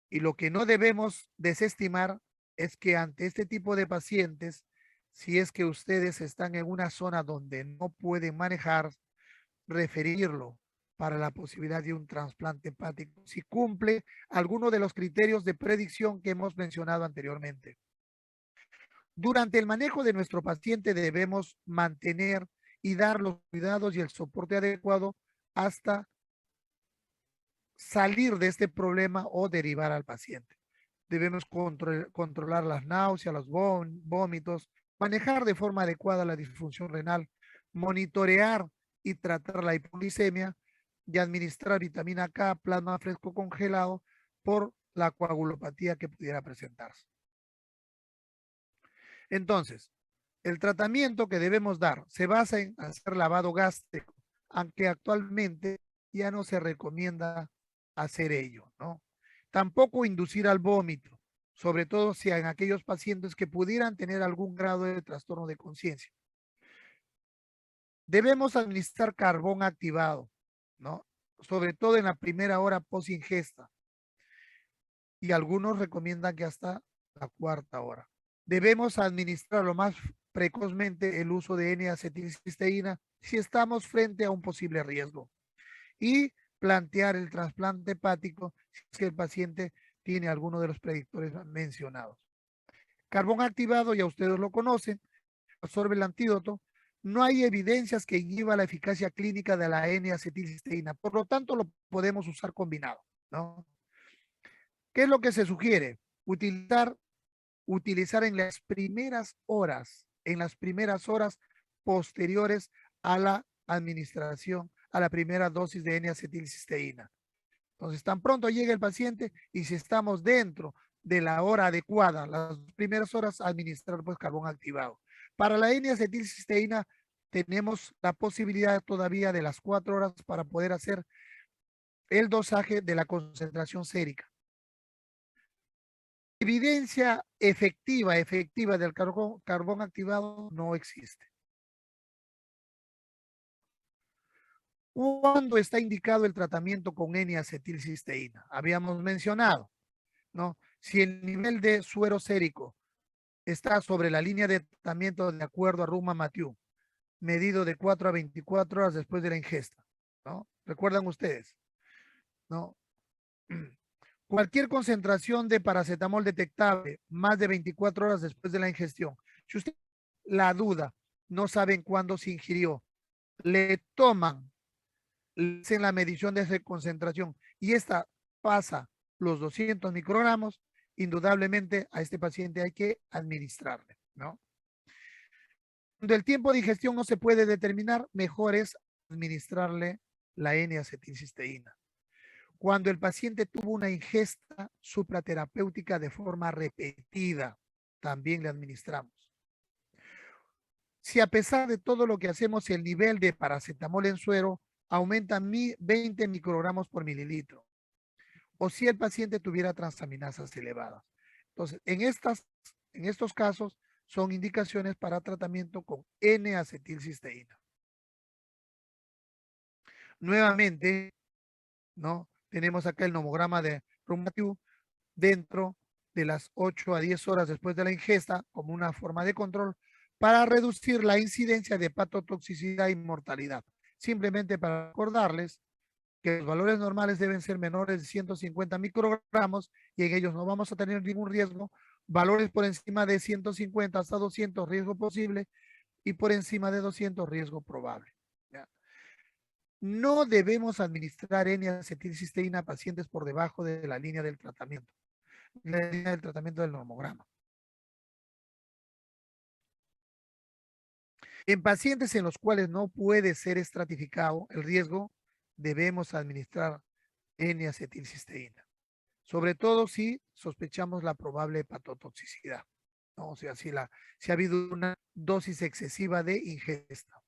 Y lo que no debemos desestimar es que ante este tipo de pacientes, si es que ustedes están en una zona donde no pueden manejar, referirlo para la posibilidad de un trasplante hepático, si cumple alguno de los criterios de predicción que hemos mencionado anteriormente. Durante el manejo de nuestro paciente debemos mantener y dar los cuidados y el soporte adecuado hasta salir de este problema o derivar al paciente. Debemos controlar las náuseas, los vómitos, manejar de forma adecuada la disfunción renal, monitorear y tratar la hipoglicemia y administrar vitamina K, plasma fresco congelado por la coagulopatía que pudiera presentarse. Entonces, el tratamiento que debemos dar se basa en hacer lavado gástrico, aunque actualmente ya no se recomienda hacer ello, ¿no? Tampoco inducir al vómito, sobre todo si en aquellos pacientes que pudieran tener algún grado de trastorno de conciencia. Debemos administrar carbón activado, ¿no? Sobre todo en la primera hora post ingesta. Y algunos recomiendan que hasta la cuarta hora. Debemos administrar lo más precozmente el uso de N-acetilcisteína si estamos frente a un posible riesgo. Y plantear el trasplante hepático si es que el paciente tiene alguno de los predictores mencionados. Carbón activado, ya ustedes lo conocen, absorbe el antídoto. No hay evidencias que inhiba la eficacia clínica de la N-acetilcisteína, por lo tanto lo podemos usar combinado, ¿no? ¿Qué es lo que se sugiere? Utilizar en las primeras horas posteriores a la administración, a la primera dosis de N-acetilcisteína. Entonces, tan pronto llega el paciente y si estamos dentro de la hora adecuada, las primeras horas, administrar pues carbón activado. Para la N-acetilcisteína tenemos la posibilidad todavía de las 4 horas para poder hacer el dosaje de la concentración sérica. Evidencia efectiva del carbón activado no existe. ¿Cuándo está indicado el tratamiento con N-acetilcisteína? Habíamos mencionado, ¿no? Si el nivel de suero sérico está sobre la línea de tratamiento de acuerdo a Ruma-Mathieu, medido de 4 a 24 horas después de la ingesta, ¿no? ¿Recuerdan ustedes? ¿No? Cualquier concentración de paracetamol detectable más de 24 horas después de la ingestión. Si usted la duda, no saben cuándo se ingirió, le toman, le hacen la medición de esa concentración y esta pasa los 200 microgramos, indudablemente a este paciente hay que administrarle, ¿no? Cuando el tiempo de ingestión no se puede determinar, mejor es administrarle la N-acetilcisteína. Cuando el paciente tuvo una ingesta supraterapéutica de forma repetida, también le administramos. Si a pesar de todo lo que hacemos, el nivel de paracetamol en suero aumenta 20 microgramos por mililitro, o si el paciente tuviera transaminasas elevadas. Entonces, en estos casos, son indicaciones para tratamiento con N-acetilcisteína. Nuevamente, ¿no? Tenemos acá el nomograma de Ruma-Mathieu dentro de las 8 a 10 horas después de la ingesta como una forma de control para reducir la incidencia de hepatotoxicidad y mortalidad. Simplemente para recordarles que los valores normales deben ser menores de 150 microgramos y en ellos no vamos a tener ningún riesgo. Valores por encima de 150 hasta 200 riesgo posible y por encima de 200 riesgo probable. ¿Ya? No debemos administrar N-acetilcisteína a pacientes por debajo de la línea del tratamiento, la línea del tratamiento del normograma. En pacientes en los cuales no puede ser estratificado el riesgo, debemos administrar N-acetilcisteína. Sobre todo si sospechamos la probable hepatotoxicidad, ¿no? O sea, si ha habido una dosis excesiva de ingesta.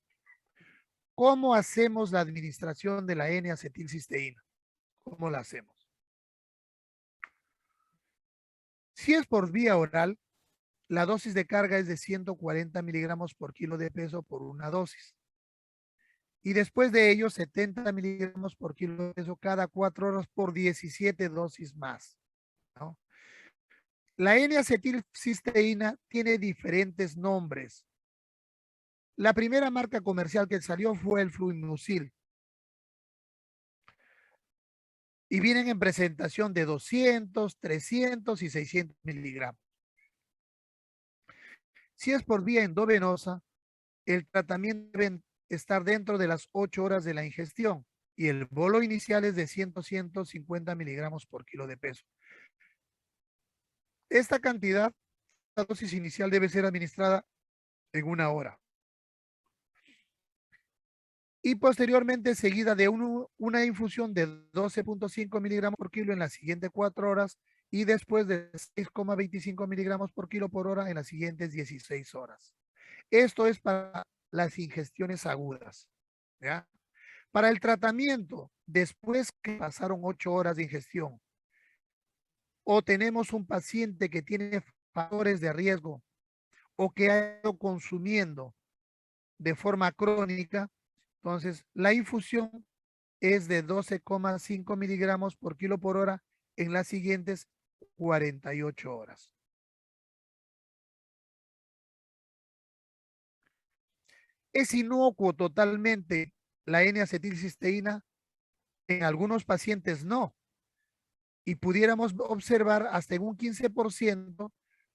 ¿Cómo hacemos la administración de la N-acetilcisteína? ¿Cómo la hacemos? Si es por vía oral, la dosis de carga es de 140 miligramos por kilo de peso por una dosis. Y después de ello, 70 miligramos por kilo de peso cada 4 horas por 17 dosis más, ¿no? La N-acetilcisteína tiene diferentes nombres. La primera marca comercial que salió fue el Fluimucil. Y vienen en presentación de 200, 300 y 600 miligramos. Si es por vía endovenosa, el tratamiento debe estar dentro de las 8 horas de la ingestión y el bolo inicial es de 150 miligramos por kilo de peso. Esta cantidad, la dosis inicial debe ser administrada en 1 hora. Y posteriormente seguida de una infusión de 12.5 miligramos por kilo en las siguientes 4 horas y después de 6,25 miligramos por kilo por hora en las siguientes 16 horas. Esto es para las ingestiones agudas, ¿ya? Para el tratamiento, después que pasaron 8 horas de ingestión, o tenemos un paciente que tiene factores de riesgo o que ha ido consumiendo de forma crónica, entonces la infusión es de 12,5 miligramos por kilo por hora en las siguientes 48 horas. Es inocuo totalmente la N-acetilcisteína, en algunos pacientes no. Y pudiéramos observar hasta en un 15%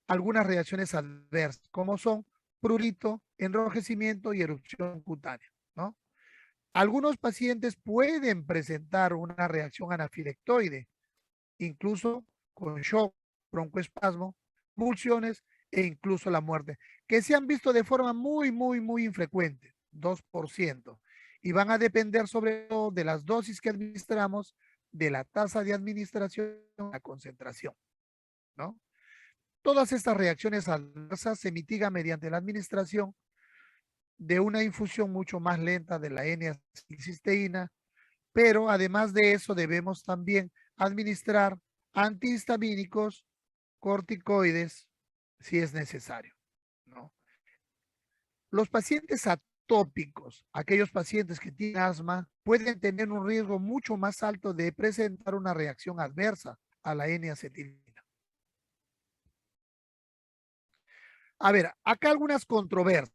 algunas reacciones adversas, como son prurito, enrojecimiento y erupción cutánea, ¿no? Algunos pacientes pueden presentar una reacción anafilectoide, incluso con shock, broncoespasmo, pulsiones e incluso la muerte, que se han visto de forma muy infrecuente, 2%, y van a depender sobre todo de las dosis que administramos, de la tasa de administración, la concentración, ¿no? Todas estas reacciones adversas se mitigan mediante la administración de una infusión mucho más lenta de la N-acetilcisteína, pero además de eso debemos también administrar antihistamínicos, corticoides, si es necesario, ¿no? Los pacientes atópicos, aquellos pacientes que tienen asma, pueden tener un riesgo mucho más alto de presentar una reacción adversa a la N-acetilina. A ver, acá algunas controversias.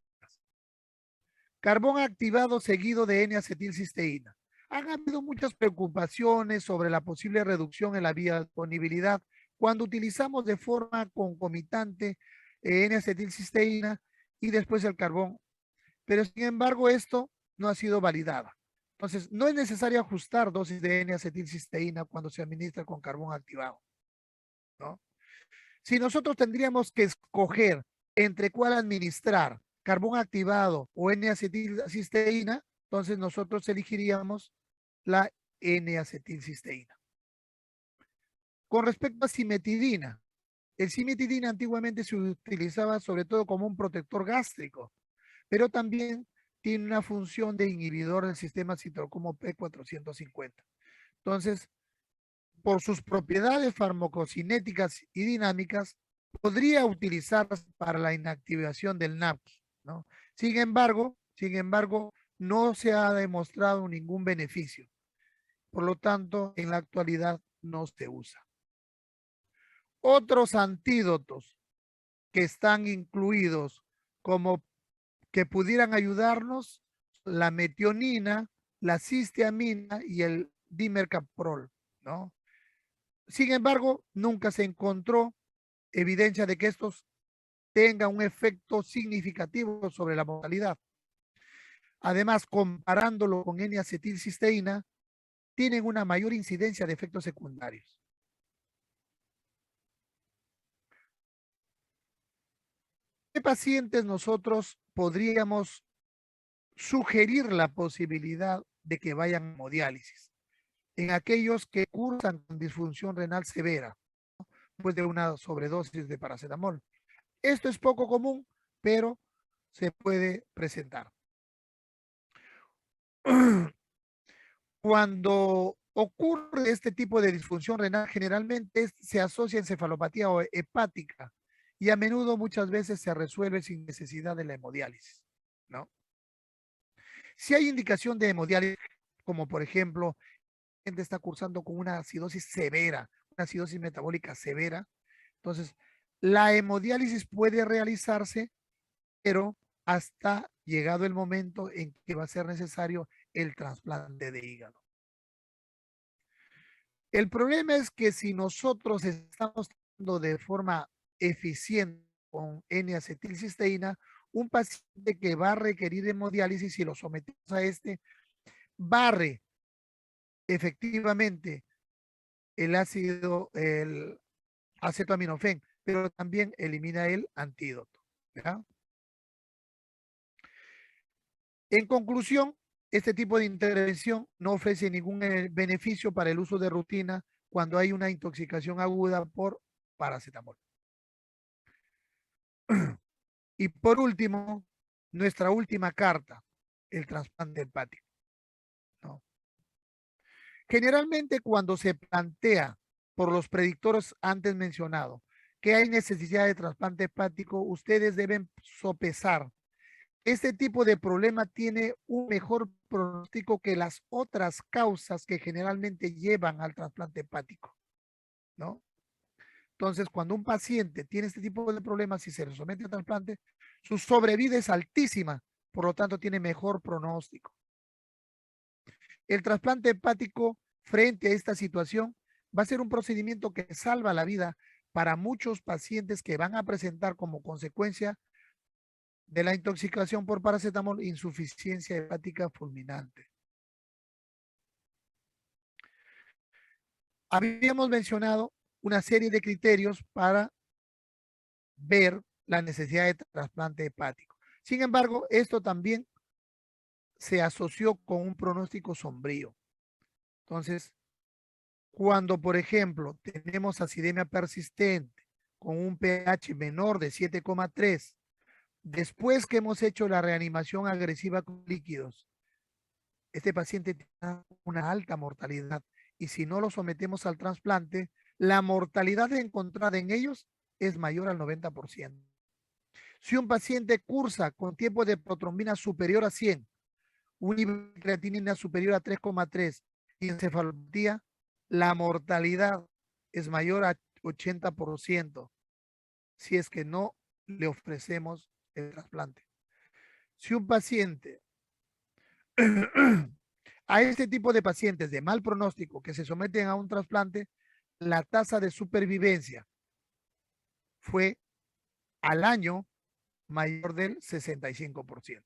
Carbón activado seguido de N-acetilcisteína. Han habido muchas preocupaciones sobre la posible reducción en la biodisponibilidad cuando utilizamos de forma concomitante N-acetilcisteína y después el carbón. Pero sin embargo esto no ha sido validado. Entonces no es necesario ajustar dosis de N-acetilcisteína cuando se administra con carbón activado, ¿no? Si nosotros tendríamos que escoger entre cuál administrar, carbón activado o N-acetilcisteína, entonces nosotros elegiríamos la N-acetilcisteína. Con respecto a cimetidina, el cimetidina antiguamente se utilizaba sobre todo como un protector gástrico, pero también tiene una función de inhibidor del sistema citocromo P450. Entonces, por sus propiedades farmacocinéticas y dinámicas, podría utilizarlas para la inactivación del NAPS, ¿no? Sin embargo, no se ha demostrado ningún beneficio. Por lo tanto, en la actualidad no se usa. Otros antídotos que están incluidos como que pudieran ayudarnos la metionina, la cisteamina y el dimercaprol, ¿no? Sin embargo, nunca se encontró evidencia de que estos tengan un efecto significativo sobre la mortalidad. Además, comparándolo con N-acetilcisteína, tienen una mayor incidencia de efectos secundarios. ¿Qué pacientes nosotros podríamos sugerir la posibilidad de que vayan a hemodiálisis? En aquellos que cursan con disfunción renal severa, después de una sobredosis de paracetamol. Esto es poco común, pero se puede presentar. Cuando ocurre este tipo de disfunción renal, generalmente se asocia a encefalopatía hepática y a menudo muchas veces se resuelve sin necesidad de la hemodiálisis, ¿no? Si hay indicación de hemodiálisis, como por ejemplo, gente está cursando con una acidosis severa, una acidosis metabólica severa, entonces la hemodiálisis puede realizarse, pero hasta llegado el momento en que va a ser necesario el trasplante de hígado. El problema es que si nosotros estamos tratando de forma eficiente con N-acetilcisteína, un paciente que va a requerir hemodiálisis, si lo sometemos a barre efectivamente el acetaminofén, pero también elimina el antídoto, ¿ya? En conclusión, este tipo de intervención no ofrece ningún beneficio para el uso de rutina cuando hay una intoxicación aguda por paracetamol. Y por último, nuestra última carta, el trasplante hepático, ¿no? Generalmente cuando se plantea por los predictores antes mencionados que hay necesidad de trasplante hepático, ustedes deben sopesar. Este tipo de problema tiene un mejor pronóstico que las otras causas que generalmente llevan al trasplante hepático, ¿no? Entonces, cuando un paciente tiene este tipo de problemas y se le somete a trasplante, su sobrevida es altísima, por lo tanto tiene mejor pronóstico. El trasplante hepático frente a esta situación va a ser un procedimiento que salva la vida para muchos pacientes que van a presentar como consecuencia de la intoxicación por paracetamol insuficiencia hepática fulminante. Habíamos mencionado una serie de criterios para ver la necesidad de trasplante hepático. Sin embargo, esto también se asoció con un pronóstico sombrío. Entonces, cuando, por ejemplo, tenemos acidemia persistente con un pH menor de 7,3, después que hemos hecho la reanimación agresiva con líquidos, este paciente tiene una alta mortalidad y si no lo sometemos al trasplante, la mortalidad encontrada en ellos es mayor al 90%. Si un paciente cursa con tiempo de protrombina superior a 100, un nivel de creatinina superior a 3,3 y encefalopatía, la mortalidad es mayor a 80% si es que no le ofrecemos el trasplante. Si un paciente a este tipo de pacientes de mal pronóstico que se someten a un trasplante, la tasa de supervivencia fue al año mayor del 65%.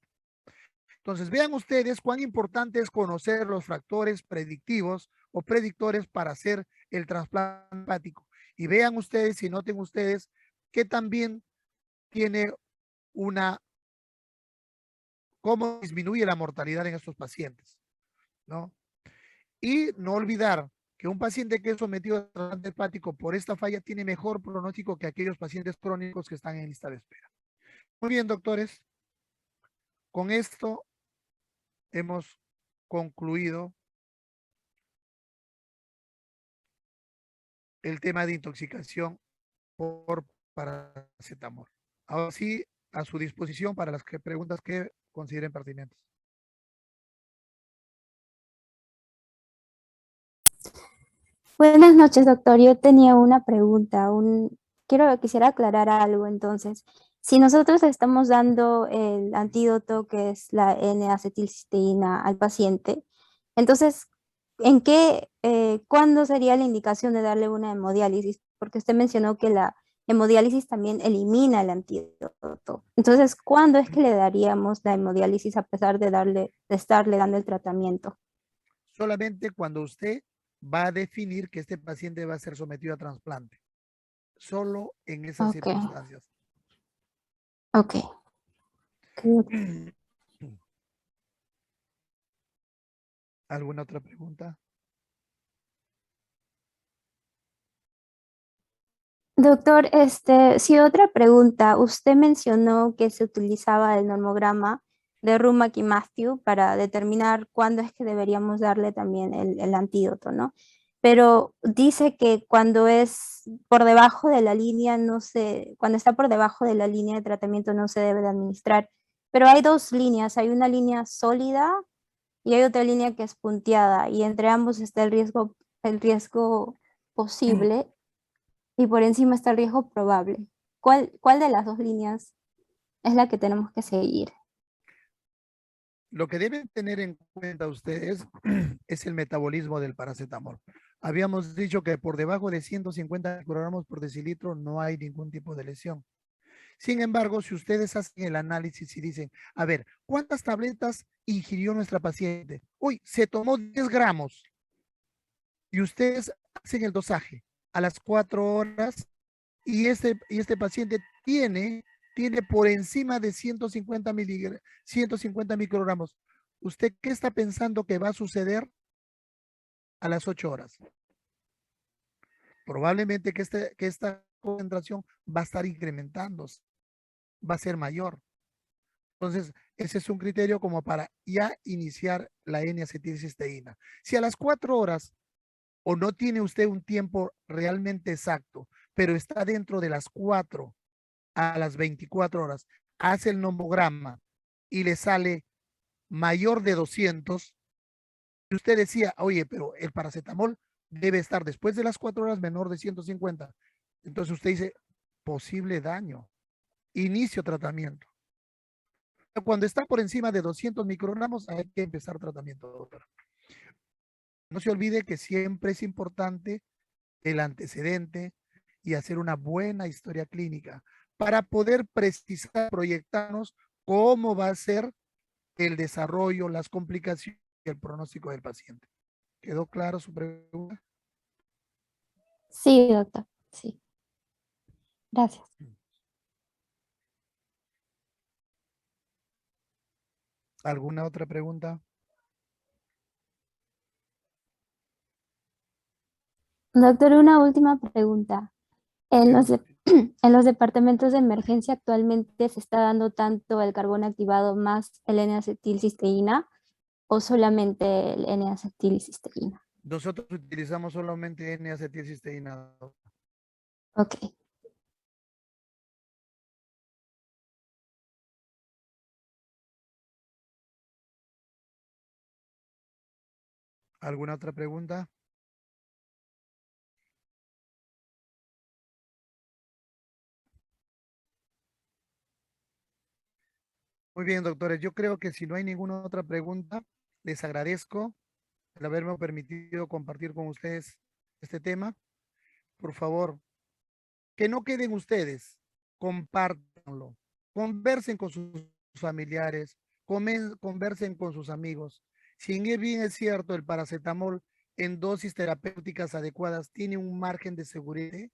Entonces, vean ustedes cuán importante es conocer los factores predictivos o predictores para hacer el trasplante hepático. Y vean ustedes y noten ustedes que también tiene cómo disminuye la mortalidad en estos pacientes, ¿no? Y no olvidar que un paciente que es sometido a trasplante hepático por esta falla tiene mejor pronóstico que aquellos pacientes crónicos que están en lista de espera. Muy bien, doctores. Con esto hemos concluido el tema de intoxicación por paracetamol. Ahora sí, a su disposición para las preguntas que consideren pertinentes. Buenas noches, doctor. Yo tenía una pregunta. Quisiera aclarar algo entonces. si nosotros estamos dando el antídoto que es la N-acetilcisteína al paciente, entonces, ¿cuándo sería la indicación de darle una hemodiálisis? Porque usted mencionó que la hemodiálisis también elimina el antídoto. Entonces, ¿cuándo es que le daríamos la hemodiálisis a pesar de estarle dando el tratamiento? Solamente cuando usted va a definir que este paciente va a ser sometido a trasplante. Solo en esas Ok, circunstancias. ok. Ok. ¿Alguna otra pregunta? Doctor, sí, otra pregunta. Usted mencionó que se utilizaba el normograma de Rumack y Matthew para determinar cuándo es que deberíamos darle también el antídoto, ¿no? Pero dice que cuando es por debajo de la línea, cuando está por debajo de la línea de tratamiento no se debe de administrar. Pero hay dos líneas, hay una línea sólida y hay otra línea que es punteada, y entre ambos está el riesgo posible y por encima está el riesgo probable. ¿Cuál de las dos líneas es la que tenemos que seguir? Lo que deben tener en cuenta ustedes es el metabolismo del paracetamol. Habíamos dicho que por debajo de 150 microgramos por decilitro no hay ningún tipo de lesión. Sin embargo, si ustedes hacen el análisis y dicen, a ver, ¿cuántas tabletas ingirió nuestra paciente? Uy, se tomó 10 gramos y ustedes hacen el dosaje a las 4 horas y este paciente tiene por encima de 150 microgramos. ¿Usted qué está pensando que va a suceder a las 8 horas? Probablemente que esta concentración va a estar incrementándose, va a ser mayor. Entonces, ese es un criterio como para ya iniciar la N-acetilcisteína. Si a las 4 horas o no tiene usted un tiempo realmente exacto, pero está dentro de las 4 a las 24 horas, hace el nomograma y le sale mayor de 200, y usted decía, oye, pero el paracetamol debe estar después de las 4 horas menor de 150. Entonces usted dice, posible daño, inicio tratamiento. Cuando está por encima de 200 microgramos, hay que empezar tratamiento, doctor. No se olvide que siempre es importante el antecedente y hacer una buena historia clínica para poder precisar, proyectarnos cómo va a ser el desarrollo, las complicaciones y el pronóstico del paciente. ¿Quedó claro su pregunta? Sí, doctor, sí. Gracias. ¿Alguna otra pregunta? Doctor, una última pregunta. En Sí, los, doctor. en los departamentos de emergencia actualmente se está dando tanto el carbón activado más el N-acetilcisteína o solamente el N-acetilcisteína. Nosotros utilizamos solamente N-acetilcisteína. Ok. ¿Alguna otra pregunta? Muy bien, doctores. Yo creo que si no hay ninguna otra pregunta, les agradezco el haberme permitido compartir con ustedes este tema. Por favor, que no queden ustedes, compártanlo, conversen con sus familiares, conversen con sus amigos. Si bien es cierto, el paracetamol en dosis terapéuticas adecuadas tiene un margen de seguridad,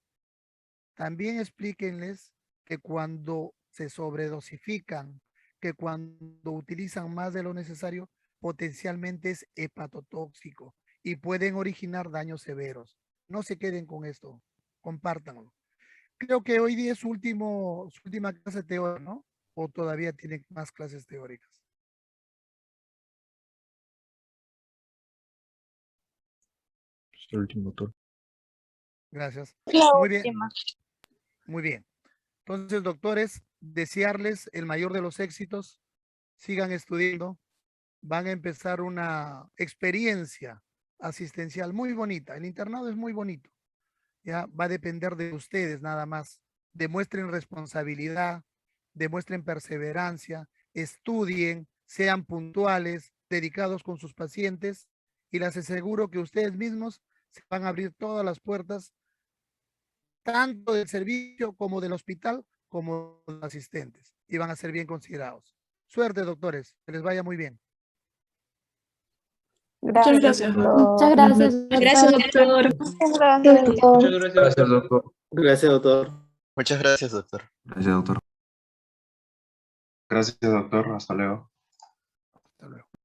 también explíquenles que cuando se sobredosifican, que cuando utilizan más de lo necesario, potencialmente es hepatotóxico y pueden originar daños severos. No se queden con esto, compártanlo. Creo que hoy día es su última clase teórica, ¿no? O todavía tienen más clases teóricas. Es el último doctor. Gracias. La Muy bien, última. muy bien. Entonces, doctores, desearles el mayor de los éxitos. Sigan estudiando. Van a empezar una experiencia asistencial muy bonita. El internado es muy bonito. Ya va a depender de ustedes nada más. Demuestren responsabilidad, demuestren perseverancia, estudien, sean puntuales, dedicados con sus pacientes y les aseguro que ustedes mismos se van a abrir todas las puertas, tanto del servicio como del hospital, como de los asistentes, y van a ser bien considerados. Suerte, doctores, que les vaya muy bien. Muchas gracias. Muchas gracias, Gracias, doctor. Muchas gracias, doctor. Muchas gracias, doctor. Gracias, doctor. Muchas gracias, doctor. Gracias, doctor. Gracias, doctor. Hasta luego. Hasta luego.